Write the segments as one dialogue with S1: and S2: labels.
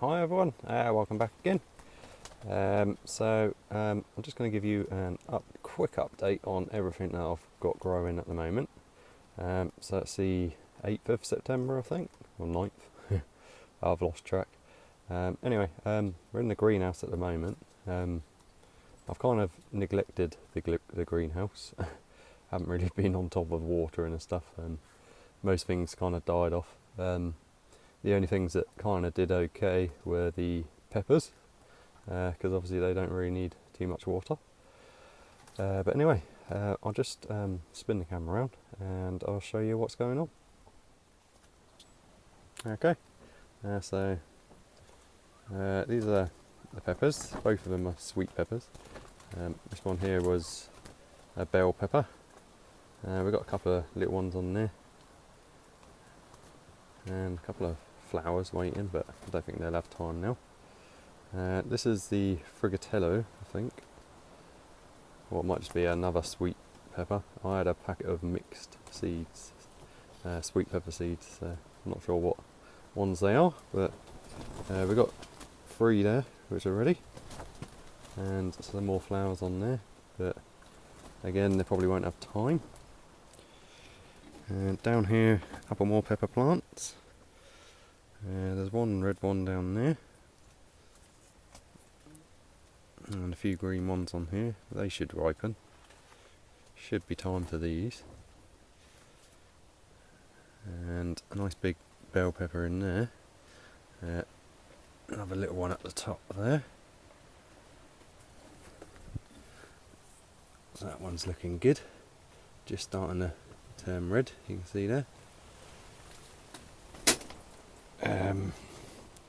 S1: Hi everyone, welcome back again. I'm just going to give you a quick update on everything that I've got growing at the moment. So it's the 8th of September, I think, or 9th. I've lost track. Anyway, we're in the greenhouse at the moment. I've kind of neglected the greenhouse. Haven't really been on top of water and stuff. Most things kind of died off. The only things that kind of did okay were the peppers, because obviously they don't really need too much water. But anyway, I'll just spin the camera around and I'll show you what's going on. Okay, these are the peppers. Both of them are sweet peppers. This one here was a bell pepper. We've got a couple of little ones on there and a couple of flowers waiting, but I don't think they'll have time now. This is the frigatello, I think, or it might just be another sweet pepper. I had a packet of mixed seeds, sweet pepper seeds, so I'm not sure what ones they are, but we've got 3 there which are ready, and some more flowers on there, but again they probably won't have time. And down here, a couple more pepper plants. There's one red one down there, and a few green ones on here. They should ripen. Should be time for these. And a nice big bell pepper in there. Another little one at the top there. So that one's looking good. Just starting to turn red, you can see there.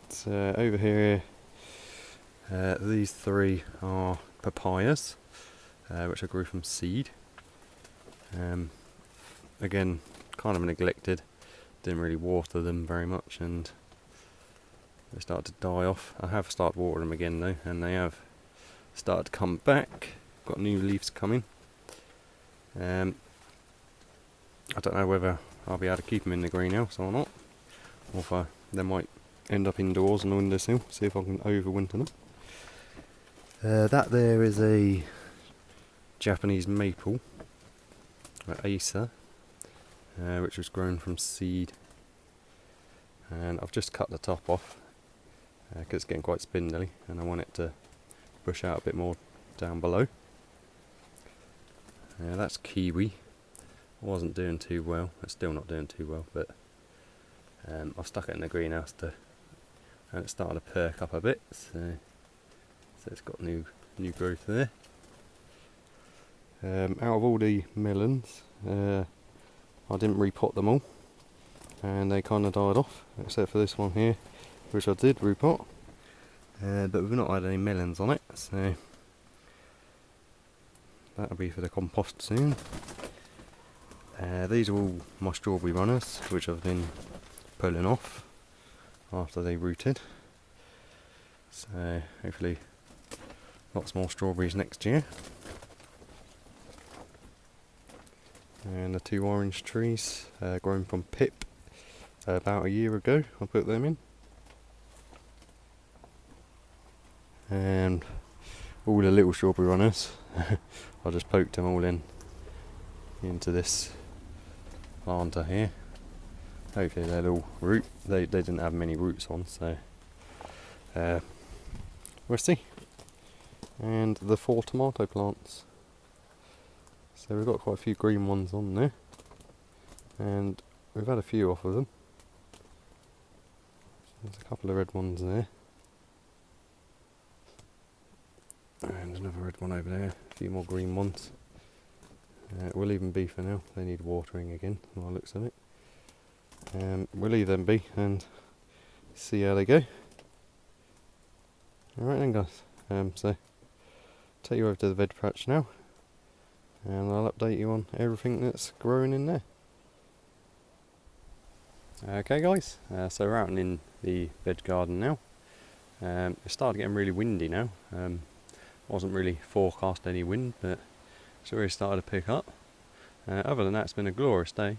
S1: So over here, these 3 are papayas, which I grew from seed. Again, kind of neglected, didn't really water them very much, and they started to die off. I have started watering them again though, and they have started to come back. Got new leaves coming. I don't know whether I'll be able to keep them in the greenhouse or not, or if they might end up indoors on the windowsill, see if I can overwinter them. That there is a Japanese maple, Acer, which was grown from seed, and I've just cut the top off because it's getting quite spindly and I want it to push out a bit more down below. That's kiwi. I wasn't doing too well, it's still not doing too well, but I've stuck it in the greenhouse and it's starting to perk up a bit, so it's got new growth there. Out of all the melons, I didn't repot them all, and they kind of died off, except for this one here, which I did repot, but we've not had any melons on it, so that'll be for the compost soon. These are all my strawberry runners, which I've been pulling off after they rooted, so hopefully lots more strawberries next year. And the 2 orange trees, grown from pip about a year ago, I put them in. And all the little strawberry runners, I just poked them all into this planter here. Hopefully they'll all root. They didn't have many roots on, so we'll see. And the 4 tomato plants. So we've got quite a few green ones on there, and we've had a few off of them. There's a couple of red ones there, and another red one over there, a few more green ones. We'll leave them be for now, they need watering again by the looks of it. We'll leave them be and see how they go. Alright then guys, so take you over to the veg patch now, and I'll update you on everything that's growing in there. Okay guys, so we're out in the veg garden now. It started getting really windy now. Wasn't really forecast any wind, but it's already started to pick up. Other than that, it's been a glorious day.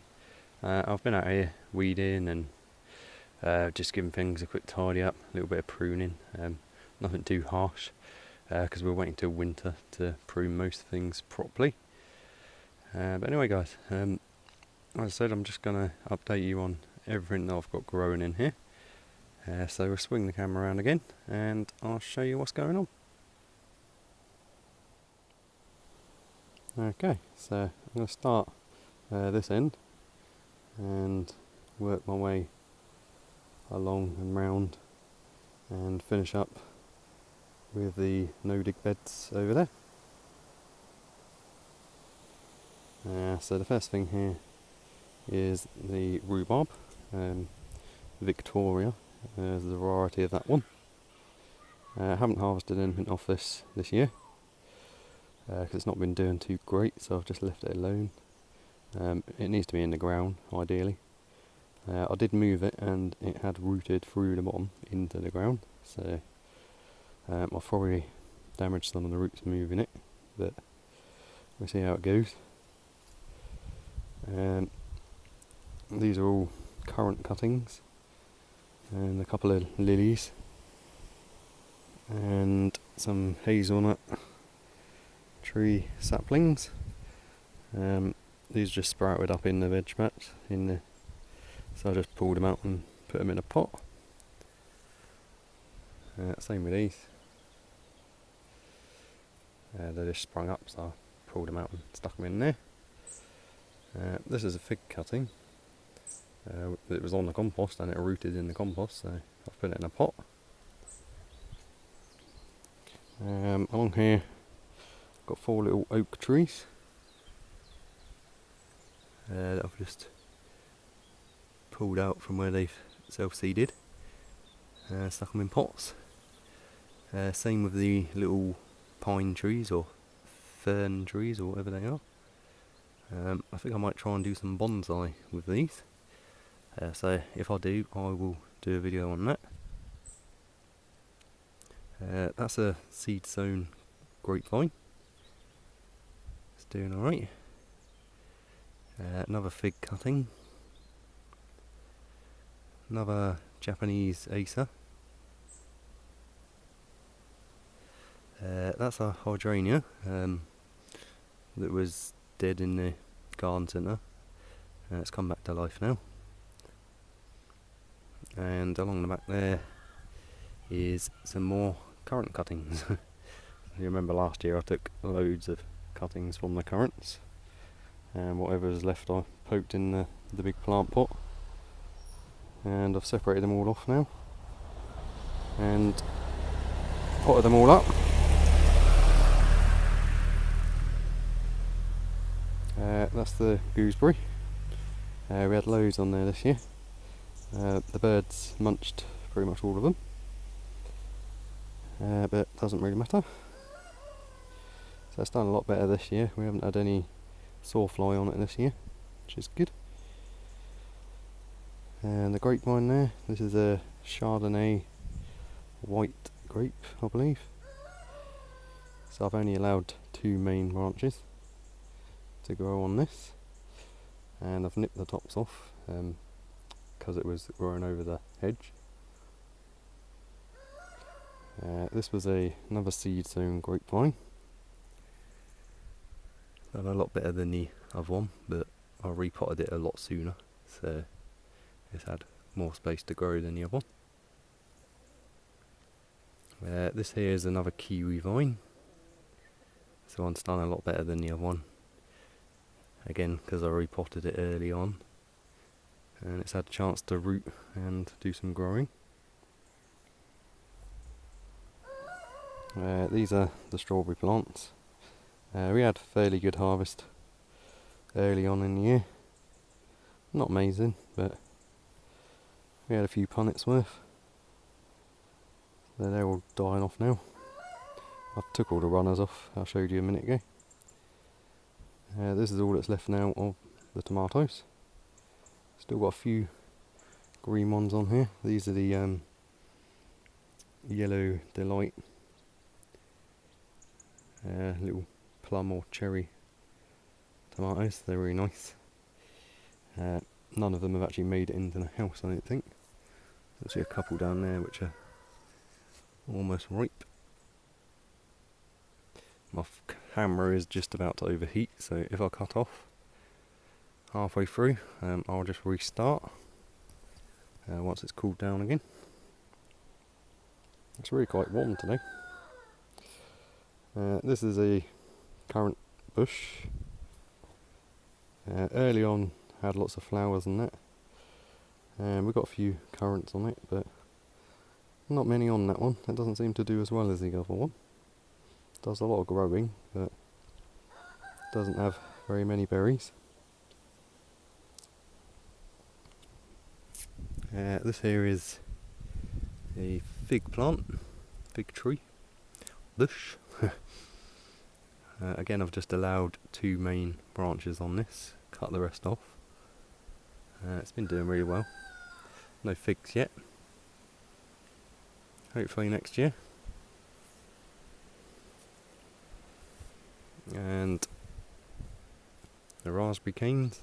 S1: I've been out here weeding and Just giving things a quick tidy up, a little bit of pruning, nothing too harsh, because we're waiting till winter to prune most things properly. But anyway guys, as I said, I'm just going to update you on everything that I've got growing in here. So we'll swing the camera around again and I'll show you what's going on. Okay, so I'm going to start this end and work my way along and round and finish up with the no-dig beds over there. So the first thing here is the rhubarb, Victoria, there's a variety of that one. I haven't harvested anything off this year because it's not been doing too great, so I've just left it alone. It needs to be in the ground ideally. I did move it and it had rooted through the bottom into the ground, so I've probably damaged some of the roots moving it, but we'll see how it goes. These are all currant cuttings and a couple of lilies and some hazelnut tree saplings. These just sprouted up in the veg patch so I just pulled them out and put them in a pot. Same with these. They just sprung up, so I pulled them out and stuck them in there. This is a fig cutting. It was on the compost and it rooted in the compost, so I've put it in a pot. Along here I've got 4 little oak trees that I've just pulled out from where they've self-seeded, stuck them in pots. Same with the little pine trees or fern trees or whatever they are. I think I might try and do some bonsai with these, so if I do, I will do a video on that. That's a seed sown grapevine, it's doing alright. Another fig cutting, another Japanese Acer. That's a hydrangea that was dead in the garden centre. It's come back to life now. And along the back there is some more currant cuttings. You remember last year I took loads of cuttings from the currants, and whatever was left I poked in the big plant pot, and I've separated them all off now and potted them all up. That's the gooseberry. We had loads on there this year. The birds munched pretty much all of them, but it doesn't really matter. So it's done a lot better this year. We haven't had any sawfly on it this year, which is good. And the grapevine there, this is a Chardonnay white grape, I believe. So I've only allowed 2 main branches to grow on this, and I've nipped the tops off because it was growing over the hedge. This was another seed sown grapevine. Done a lot better than the other one, but I repotted it a lot sooner, so it's had more space to grow than the other one. This here is another kiwi vine. This one's done a lot better than the other one. Again, because I repotted it early on, and it's had a chance to root and do some growing. These are the strawberry plants. We had fairly good harvest early on in the year. Not amazing, but we had a few punnets worth. So they're all dying off now. I took all the runners off, I showed you a minute ago. This is all that's left now of the tomatoes. Still got a few green ones on here. These are the Yellow Delight little plum or cherry tomatoes. They're really nice. None of them have actually made it into the house, I don't think. There's a couple down there which are almost ripe. My camera is just about to overheat, so if I cut off halfway through, I'll just restart once it's cooled down again. It's really quite warm today. This is a currant bush. Early on had lots of flowers and that. We've got a few currants on it, but not many on that one. It doesn't seem to do as well as the other one. Does a lot of growing, but doesn't have very many berries. This here is a fig plant, fig tree, bush. Again, I've just allowed 2 main branches on this, cut the rest off. It's been doing really well. No figs yet. Hopefully next year. And the raspberry canes.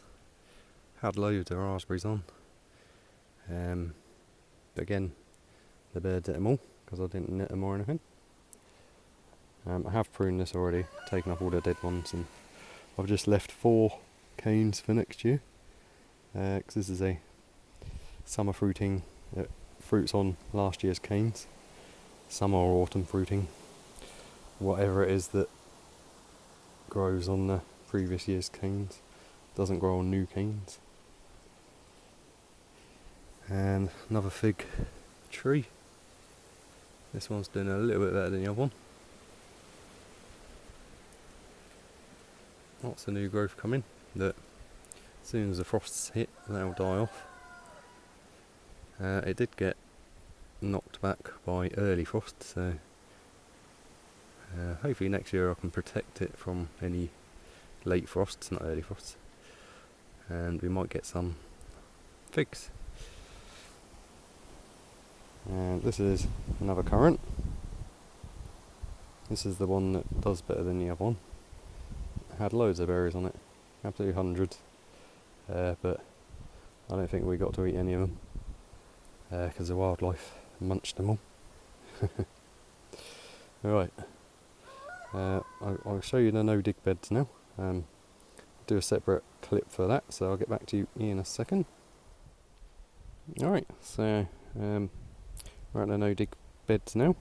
S1: Had loads of raspberries on. But again, the birds ate them all because I didn't knit them or anything. I have pruned this already, taken up all the dead ones, and I've just left 4 canes for next year. Because this is a summer fruiting, it fruits on last year's canes. Summer or autumn fruiting, whatever it is that grows on the previous year's canes, doesn't grow on new canes. And another fig tree. This one's doing a little bit better than the other one. Lots of new growth coming, that as soon as the frosts hit, they'll die off. It did get knocked back by early frost, so hopefully next year I can protect it from any late frosts, not early frosts, and we might get some figs. And this is another currant. This is the one that does better than the other one. It had loads of berries on it, absolutely hundreds, but I don't think we got to eat any of them because the wildlife munched them all. Right, I'll show you the no dig beds now. I'll do a separate clip for that, so I'll get back to you in a second. Alright, so we're at the no dig beds now.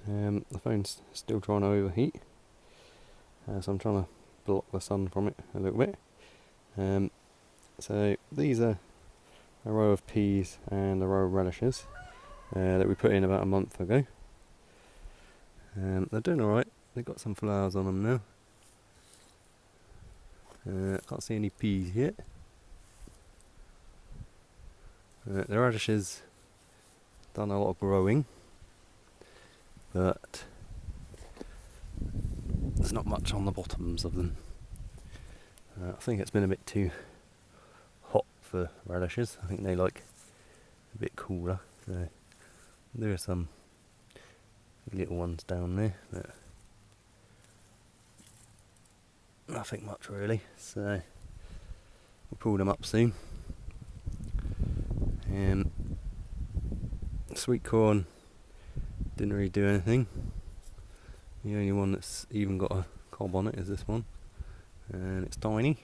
S1: The phone's still trying to overheat, so I'm trying to block the sun from it a little bit. So these are a row of peas and a row of radishes that we put in about a month ago. They're doing alright, they've got some flowers on them now. Can't see any peas yet. The radishes done a lot of growing, but there's not much on the bottoms of them. I think it's been a bit too hot for radishes. I think they like a bit cooler. So there are some little ones down there, but nothing much really. So we'll pull them up soon. Sweet corn didn't really do anything. The only one that's even got a cob on it is this one, and it's tiny.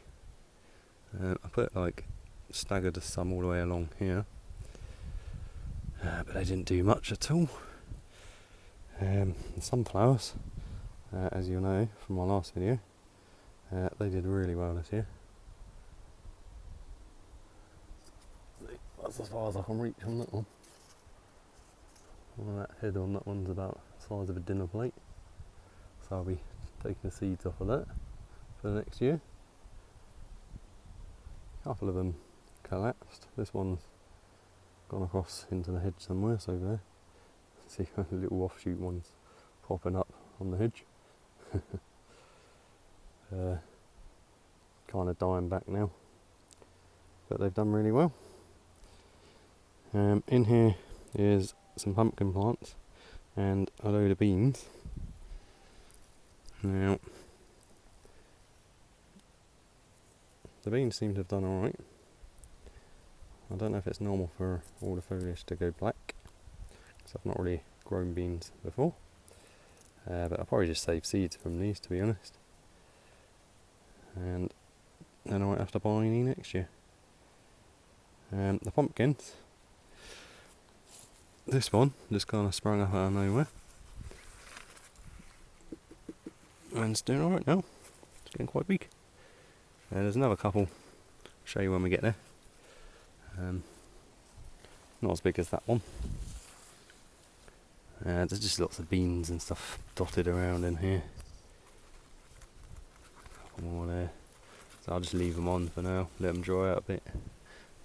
S1: I put like staggered some all the way along here, but they didn't do much at all. The sunflowers, as you know from my last video, they did really well this year. That's as far as I can reach on that one. That head on that one's about the size of a dinner plate, so I'll be taking the seeds off of that for the next year. A couple of them collapsed. This one's gone across into the hedge somewhere, so over there. See the little offshoot ones popping up on the hedge. Kind of dying back now, but they've done really well. In here is some pumpkin plants and a load of beans. Now, the beans seem to have done alright. I don't know if it's normal for all the foliage to go black, because I've not really grown beans before, but I'll probably just save seeds from these, to be honest, and then I won't have to buy any next year. The pumpkins, this one just kind of sprung up out of nowhere and it's doing alright now. It's getting quite big. There's another couple, I'll show you when we get there. Not as big as that one. There's just lots of beans and stuff dotted around in here. A couple more there. So I'll just leave them on for now, let them dry out a bit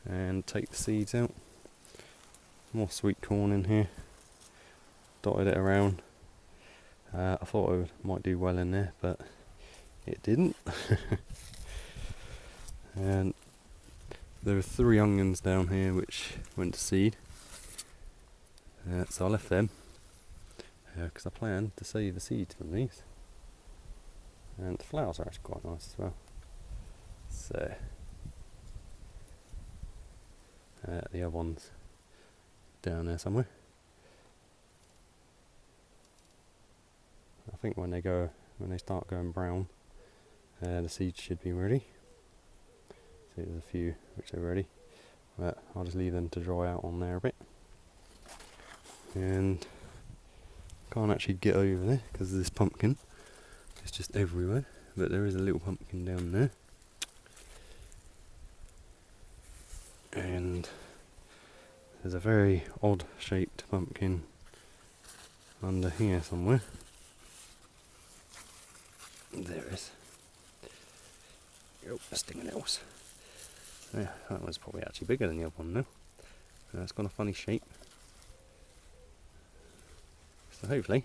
S1: and take the seeds out. More sweet corn in here. Dotted it around. I thought it might do well in there, but it didn't. And there were 3 onions down here which went to seed. So I left them because I planned to save the seeds from these. And the flowers are actually quite nice as well. So the other one's down there somewhere. I think when they start going brown, the seeds should be ready. See, there's a few which are ready, but I'll just leave them to dry out on there a bit. And can't actually get over there because of this pumpkin. It's just everywhere, but there is a little pumpkin down there. And there's a very odd shaped pumpkin under here somewhere. There it is. Oh, stinging else. Yeah, that one's probably actually bigger than the other one now. It's got a funny shape. So hopefully,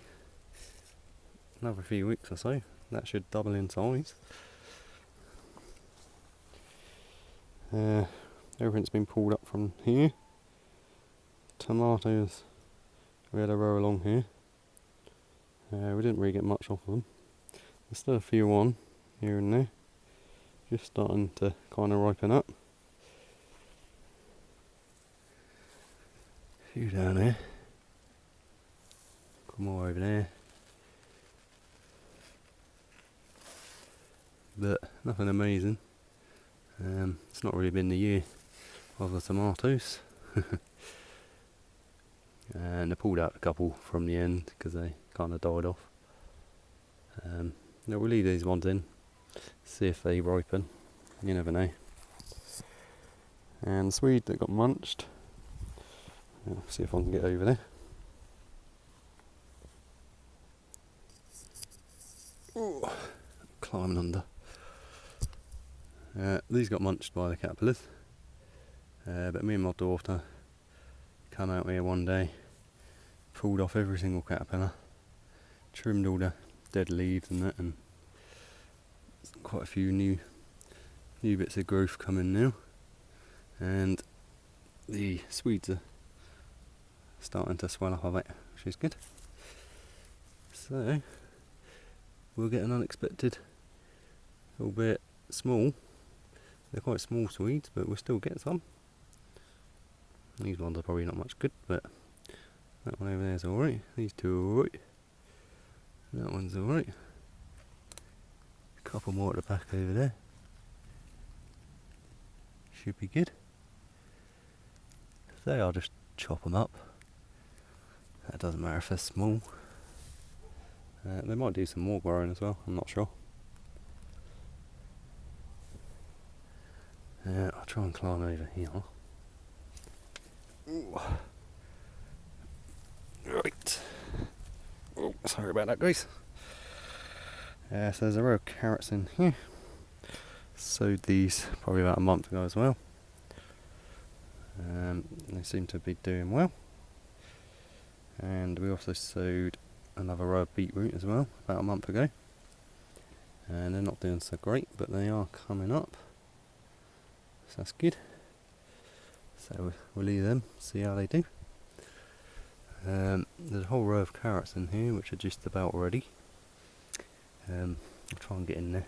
S1: another few weeks or so, that should double in size. Everything's been pulled up from here. Tomatoes, we had a row along here. We didn't really get much off of them. There's still a few on here and there, just starting to kind of ripen up. A few down here. Come more over there. But nothing amazing. It's not really been the year of the tomatoes. And I pulled out a couple from the end because they kind of died off. We'll leave these ones in, see if they ripen. You never know. And the swede that got munched. See if I can get over there. Ooh, climbing under. These got munched by the caterpillars, but me and my daughter come out here one day, pulled off every single caterpillar, trimmed all the dead leaves and that, and quite a few new bits of growth coming now, and the swedes are starting to swell up a bit, which is good. So we'll get an unexpected, albeit small. They're quite small swedes, but we'll still get some. These ones are probably not much good, but that one over there is alright. These two are alright. That one's alright. A couple more at the back over there. Should be good. So I'll just chop them up. That doesn't matter if they're small. They might do some more growing as well, I'm not sure. I'll try and climb over here. Ooh. Right. Oh, sorry about that, guys. So there's a row of carrots in here. Sowed these probably about a month ago as well. They seem to be doing well. And we also sowed another row of beetroot as well about a month ago. And they're not doing so great, but they are coming up. So that's good. So we'll leave them, see how they do. There's a whole row of carrots in here which are just about ready. I'll try and get in there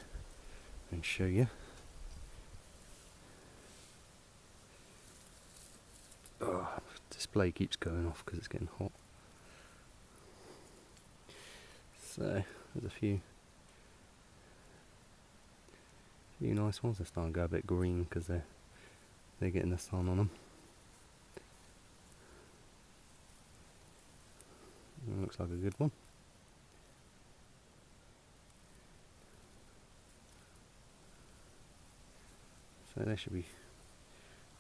S1: and show you. display keeps going off because it's getting hot. So there's a few nice ones. They're starting to go a bit green because they're getting the sun on them. That looks like a good one. So they should be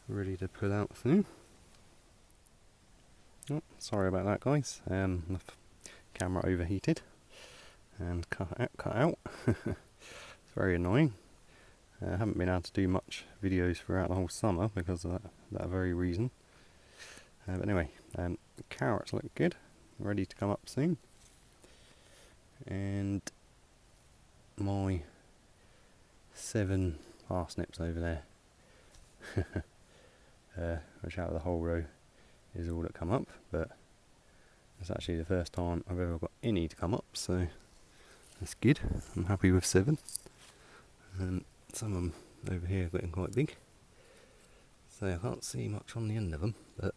S1: ready to pull out soon. Oh, sorry about that, guys. The camera overheated and cut out. It's very annoying. I haven't been able to do much videos throughout the whole summer because of that very reason. But anyway, the carrots look good, ready to come up soon. And my 7 parsnips over there, which out of the whole row is all that come up, but it's actually the first time I've ever got any to come up, so that's good. I'm happy with 7. And some of them over here are getting quite big, so I can't see much on the end of them, but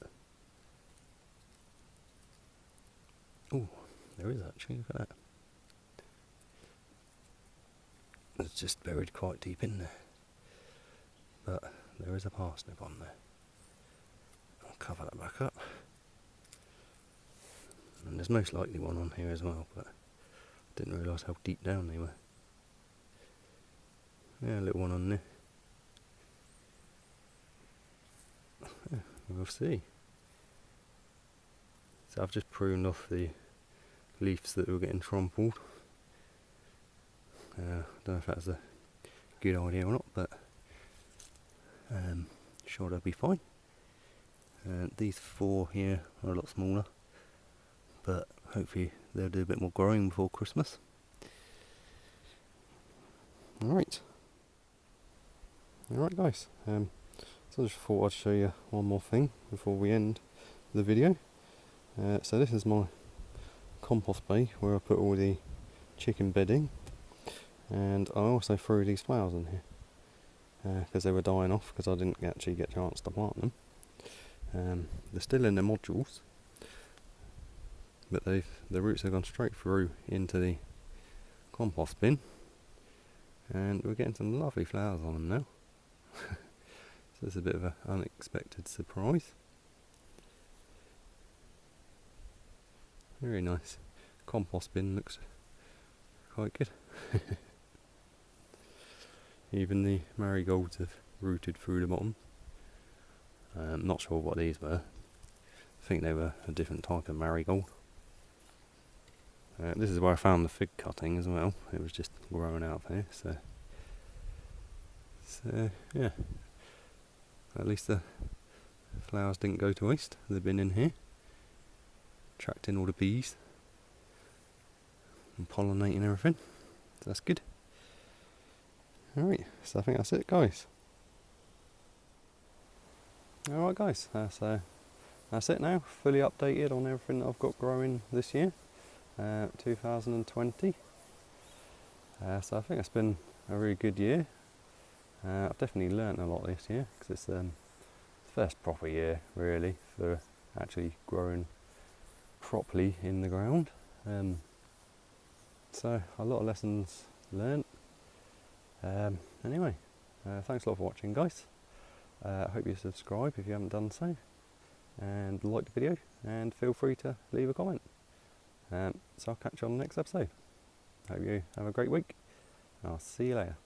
S1: oh, there is actually, look at that. It's just buried quite deep in there, but there is a parsnip on there. I'll cover that back up, and there's most likely one on here as well, but I didn't realise how deep down they were. Yeah, a little one on there. Yeah, we'll see. So I've just pruned off the leaves that were getting trampled. I don't know if that's a good idea or not, but sure they'll be fine. These 4 here are a lot smaller, but hopefully they'll do a bit more growing before Christmas. Alright guys, so I just thought I'd show you one more thing before we end the video. So this is my compost bay where I put all the chicken bedding, and I also threw these flowers in here because they were dying off because I didn't actually get a chance to plant them. They're still in the modules, but the roots have gone straight through into the compost bin, and we're getting some lovely flowers on them now. So it's a bit of an unexpected surprise. Very nice. Compost bin looks quite good. Even the marigolds have rooted through the bottom. Not sure what these were. I think they were a different type of marigold. This is where I found the fig cutting as well. It was just growing out there, so yeah. At least the flowers didn't go to waste. They've been in here, attracting all the bees and pollinating everything. So that's good. Alright, so I think that's it, guys. Alright guys, so that's it now. Fully updated on everything that I've got growing this year, 2020. So I think it's been a really good year. I've definitely learnt a lot this year because it's the first proper year really for actually growing properly in the ground. So a lot of lessons learnt. Anyway, thanks a lot for watching, guys. I hope you subscribe if you haven't done so, and like the video, and feel free to leave a comment. So I'll catch you on the next episode. Hope you have a great week. I'll see you later.